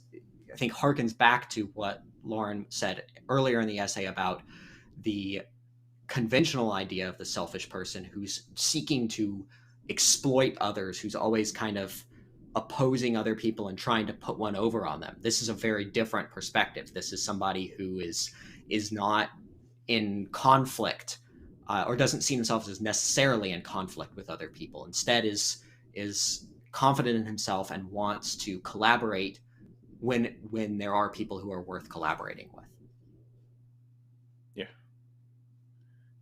S2: I think, harkens back to what Lauren said earlier in the essay about the conventional idea of the selfish person who's seeking to exploit others, who's always kind of opposing other people and trying to put one over on them. This is a very different perspective. This is somebody who is not in conflict, or doesn't see themselves as necessarily in conflict with other people. Instead, is confident in himself and wants to collaborate when there are people who are worth collaborating with.
S1: Yeah.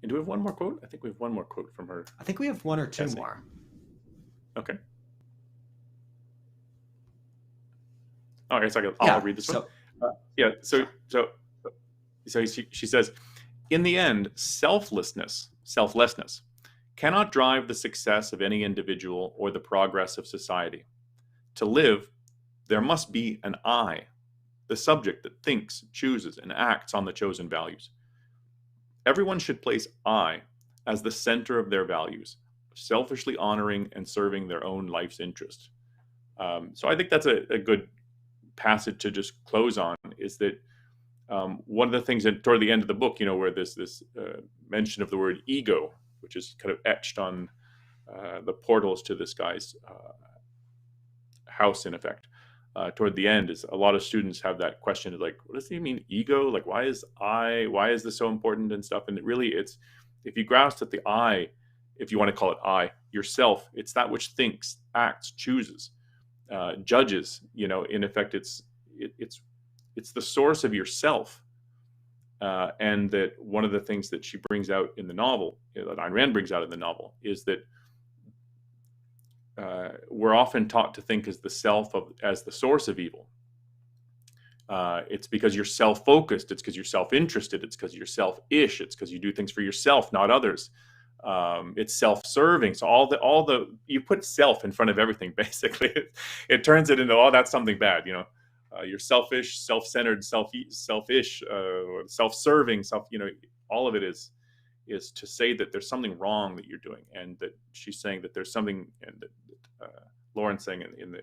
S1: And do we have one more quote? I think we have one more quote from her.
S2: I think we have one or two
S1: essay.
S2: more.
S1: Okay. All right, so I'll read this one. So she says, in the end, selflessness cannot drive the success of any individual or the progress of society. To live, there must be an I, the subject that thinks, chooses, and acts on the chosen values. Everyone should place I as the center of their values, selfishly honoring and serving their own life's interest. So I think that's a good passage to just close on, is that one of the things that toward the end of the book, where this mention of the word ego, which is kind of etched on the portals to this guy's house, in effect, toward the end, is a lot of students have that question of like, what does he mean ego? Like, why is this so important and stuff? And it really, it's, if you grasp that the I, if you want to call it I, yourself, it's that which thinks, acts, chooses, judges, in effect, it's the source of yourself. And that one of the things that she brings out in the novel, that Ayn Rand brings out in the novel, is that we're often taught to think as the self as the source of evil. It's because you're self-focused. It's because you're self-interested. It's because you're selfish. It's because you do things for yourself, not others. It's self-serving. So all the you put self in front of everything. Basically, it turns it into, that's something bad. You're selfish, self-centered, selfish, self-serving, all of it is to say that there's something wrong that you're doing, and that she's saying that there's something, and that Lauren's saying in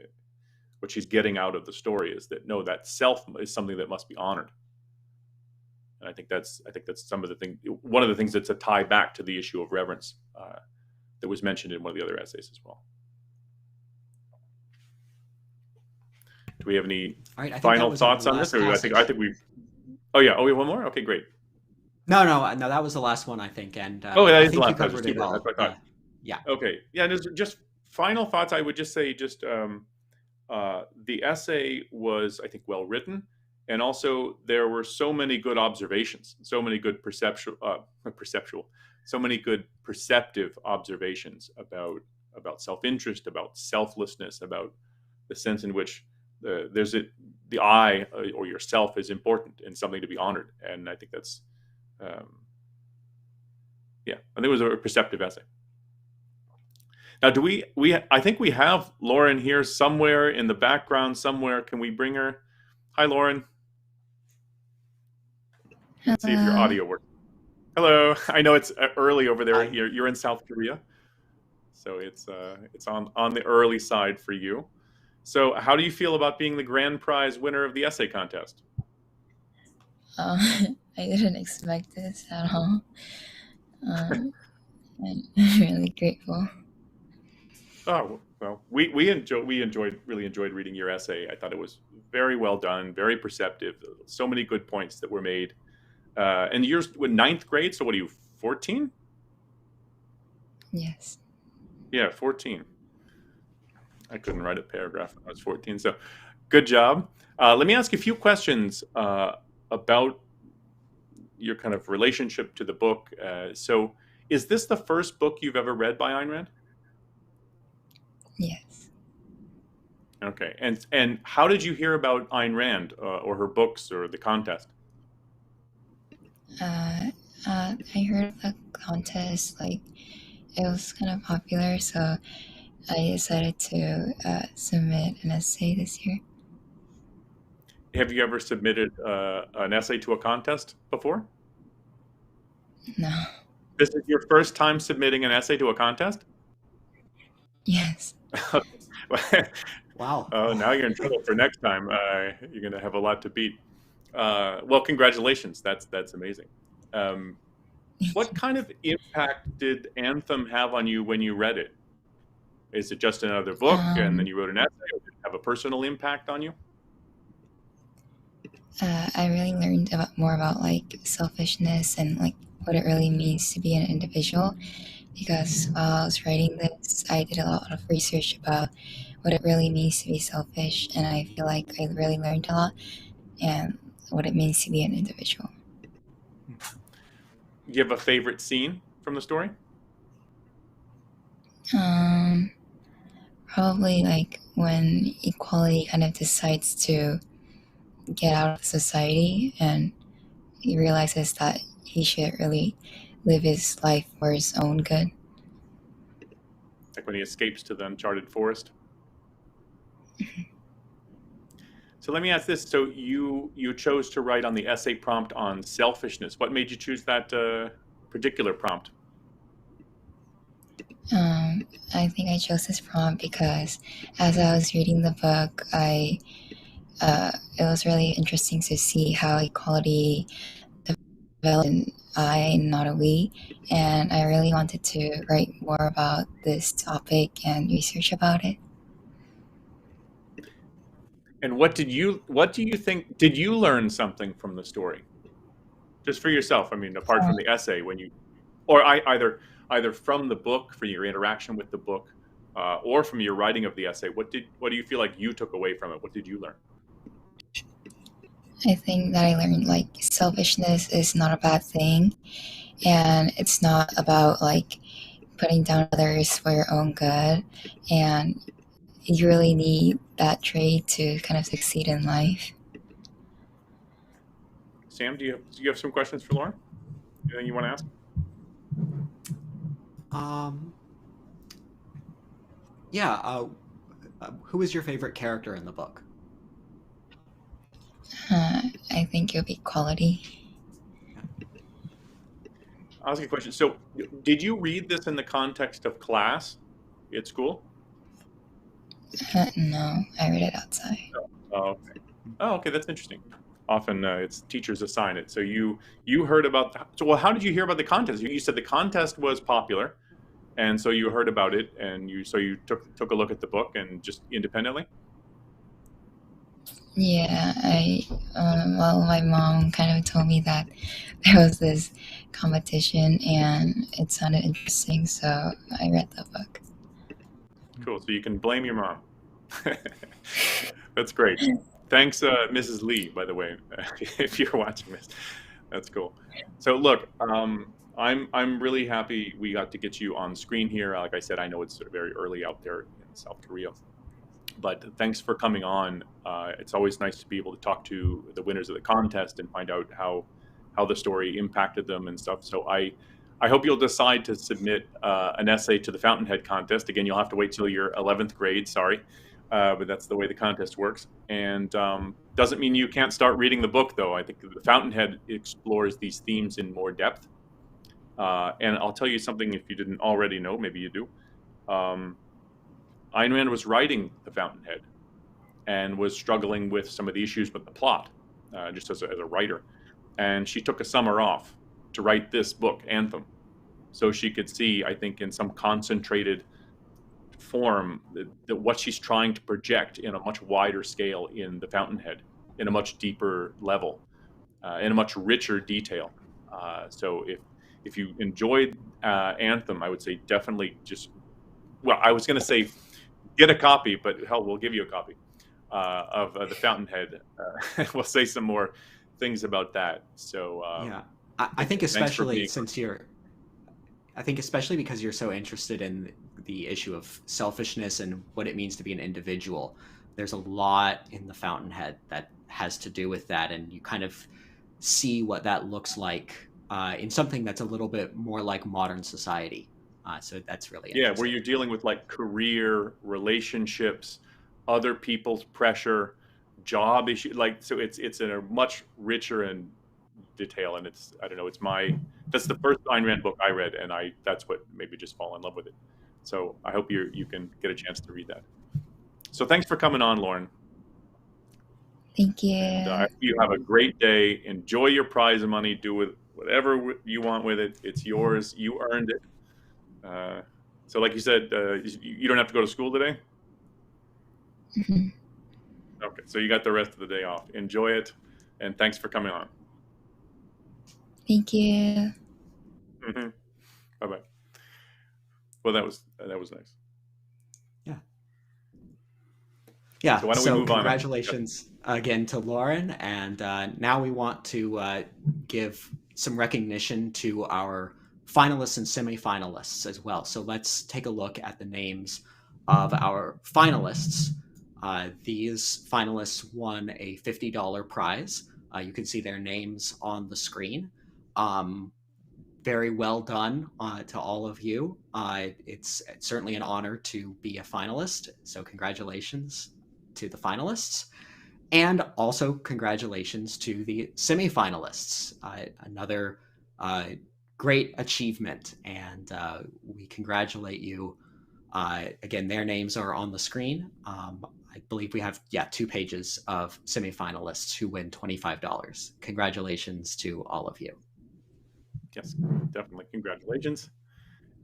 S1: what she's getting out of the story is that no, that self is something that must be honored. And I think that's some of the thing. One of the things that's a tie back to the issue of reverence that was mentioned in one of the other essays as well. Do we have any final thoughts on this? Or I think we've. Oh yeah. Oh, we have one more. Okay, great.
S2: No, that was the last one, I think. And
S1: that is the last.
S2: Covered it all.
S1: That's what I thought.
S2: Yeah.
S1: Okay. Yeah. And just final thoughts. I would just say, the essay was, I think, well written, and also there were so many good observations, so many good so many good perceptive observations about self-interest, about selflessness, about the sense in which the I or yourself is important and something to be honored. And I think that's, I think it was a perceptive essay. Now, I think we have Lauren here somewhere in the background somewhere. Can we bring her? Hi, Lauren. Let's see if your audio works. Hello. I know it's early over there. You're in South Korea, so it's on the early side for you. So how do you feel about being the grand prize winner of the essay contest?
S3: I didn't expect this at all. I'm really grateful.
S1: Oh, well, we really enjoyed reading your essay. I thought it was very well done, very perceptive. So many good points that were made. And you're in 9th grade, so what are you, 14?
S3: Yes.
S1: Yeah, 14. I couldn't write a paragraph when I was 14, so good job. Let me ask you a few questions about your kind of relationship to the book. So is this the first book you've ever read by Ayn Rand?
S3: Yes.
S1: Okay. And how did you hear about Ayn Rand or her books or the contest?
S3: I heard of the contest, like it was kind of popular, so I decided to submit an essay this year.
S1: Have you ever submitted an essay to a contest before?
S3: No.
S1: This is your first time submitting an essay to a contest?
S3: Yes.
S2: Wow.
S1: Now you're in trouble for next time. You're going to have a lot to beat. Well, congratulations. That's amazing. What kind of impact did Anthem have on you when you read it? Is it just another book and then you wrote an essay, or did it have a personal impact on you?
S3: I really learned more about like selfishness and like what it really means to be an individual, because while I was writing this, I did a lot of research about what it really means to be selfish, and I feel like I really learned a lot and what it means to be an individual.
S1: Do you have a favorite scene from the story?
S3: Probably like when equality kind of decides to get out of society and he realizes that he should really live his life for his own good.
S1: Like when he escapes to the uncharted forest? So let me ask this. So you chose to write on the essay prompt on selfishness. What made you choose that particular prompt?
S3: I think I chose this prompt because as I was reading the book, it was really interesting to see how equality developed in I, not a we, and I really wanted to write more about this topic and research about it.
S1: And what do you think? Did you learn something from the story, just for yourself? I mean, apart from the essay, when you, or either from the book for your interaction with the book, or from your writing of the essay. What do you feel like you took away from it? What did you learn?
S3: I think that I learned like selfishness is not a bad thing, and it's not about like putting down others for your own good, and you really need that trait to kind of succeed in life.
S1: Sam, do you have some questions for Lauren? Anything you want to ask?
S2: Yeah. Who is your favorite character in the book?
S3: I think it'll be quality.
S1: I'll ask you a question. So, did you read this in the context of class at school?
S3: No, I read it outside.
S1: Okay. Oh, okay. That's interesting. Often it's teachers assign it. So you heard about. Well, how did you hear about the contest? You said the contest was popular, and so you heard about it, and you took a look at the book and just independently.
S3: Yeah, well, my mom kind of told me that there was this competition and it sounded interesting, so I read the book.
S1: Cool. So you can blame your mom. That's great. Thanks, Mrs. Lee, by the way, if you're watching this. That's cool. So look, I'm really happy we got to get you on screen here. Like I said, I know it's very early out there in South Korea, but thanks for coming on. It's always nice to be able to talk to the winners of the contest and find out how the story impacted them and stuff. So I hope you'll decide to submit an essay to the Fountainhead contest. Again, you'll have to wait till your 11th grade, sorry, but that's the way the contest works. And doesn't mean you can't start reading the book, though. I think the Fountainhead explores these themes in more depth. And I'll tell you something if you didn't already know, maybe you do. Ayn Rand was writing The Fountainhead and was struggling with some of the issues with the plot, just as a writer. And she took a summer off to write this book, Anthem, so she could see, I think, in some concentrated form, that what she's trying to project in a much wider scale in The Fountainhead, in a much deeper level, in a much richer detail. So if you enjoyed Anthem, I would say definitely I was going to say get a copy, but hell, we'll give you a copy of The Fountainhead. We'll say some more things about that. So
S2: Yeah. I think
S1: Thanks for
S2: especially
S1: being.
S2: since you're, I think especially because you're so interested in the issue of selfishness and what it means to be an individual, there's a lot in the Fountainhead that has to do with that, and you kind of see what that looks like in something that's a little bit more like modern society. So that's really
S1: Yeah, where
S2: interesting.
S1: you're dealing with like career, relationships, other people's pressure, job issue. Like, so it's in a much richer and detail. And it's, I don't know, that's the first Ayn Rand book I read, and that's what made me just fall in love with it. So I hope you can get a chance to read that. So thanks for coming on, Lauren.
S3: Thank you.
S1: And you have a great day. Enjoy your prize money. Do with whatever you want with it. It's yours. You earned it. So like you said, you don't have to go to school today?
S3: Mhm.
S1: Okay, so you got the rest of the day off. Enjoy it, and thanks for coming on.
S3: Thank you.
S1: Bye-bye. Well, that was nice.
S2: Yeah.
S1: So why don't we move
S2: congratulations again to Lauren, and now we want to give some recognition to our finalists and semifinalists as well. So let's take a look at the names of our finalists. These finalists won a $50 prize. You can see their names on the screen. Very well done to all of you. It's certainly an honor to be a finalist. So congratulations to the finalists. And also congratulations to the semifinalists. Another great achievement. And we congratulate you. Again, their names are on the screen. I believe we have, 2 pages of semifinalists who win $25. Congratulations to all of you.
S1: Yes, definitely. Congratulations.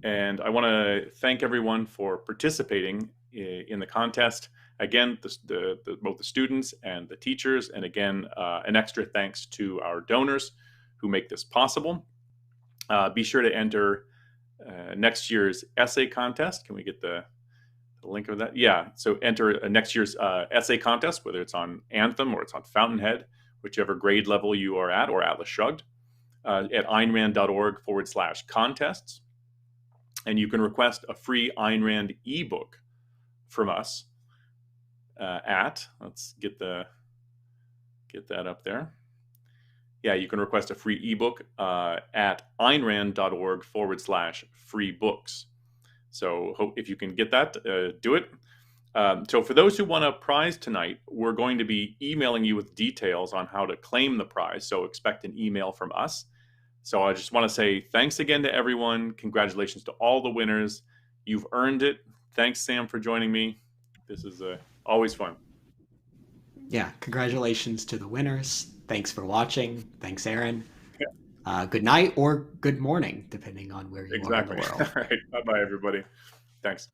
S1: And I want to thank everyone for participating in the contest. Again, both the students and the teachers. And again, an extra thanks to our donors who make this possible. Be sure to enter next year's essay contest. Can we get the link of that? Yeah. So enter next year's essay contest, whether it's on Anthem or it's on Fountainhead, whichever grade level you are at, or Atlas Shrugged. At aynrand.org/contests. And you can request a free Ayn Rand ebook from us let's get that up there. Yeah, you can request a free ebook at aynrand.org/free books. So if you can get that, do it. So for those who want a prize tonight, we're going to be emailing you with details on how to claim the prize. So expect an email from us. So I just want to say thanks again to everyone. Congratulations to all the winners. You've earned it. Thanks, Sam, for joining me. This is always fun.
S2: Yeah, congratulations to the winners. Thanks for watching. Thanks, Aaron. Yeah. Good night or good morning, depending on where you are in the world.
S1: All right. Bye-bye, everybody. Thanks.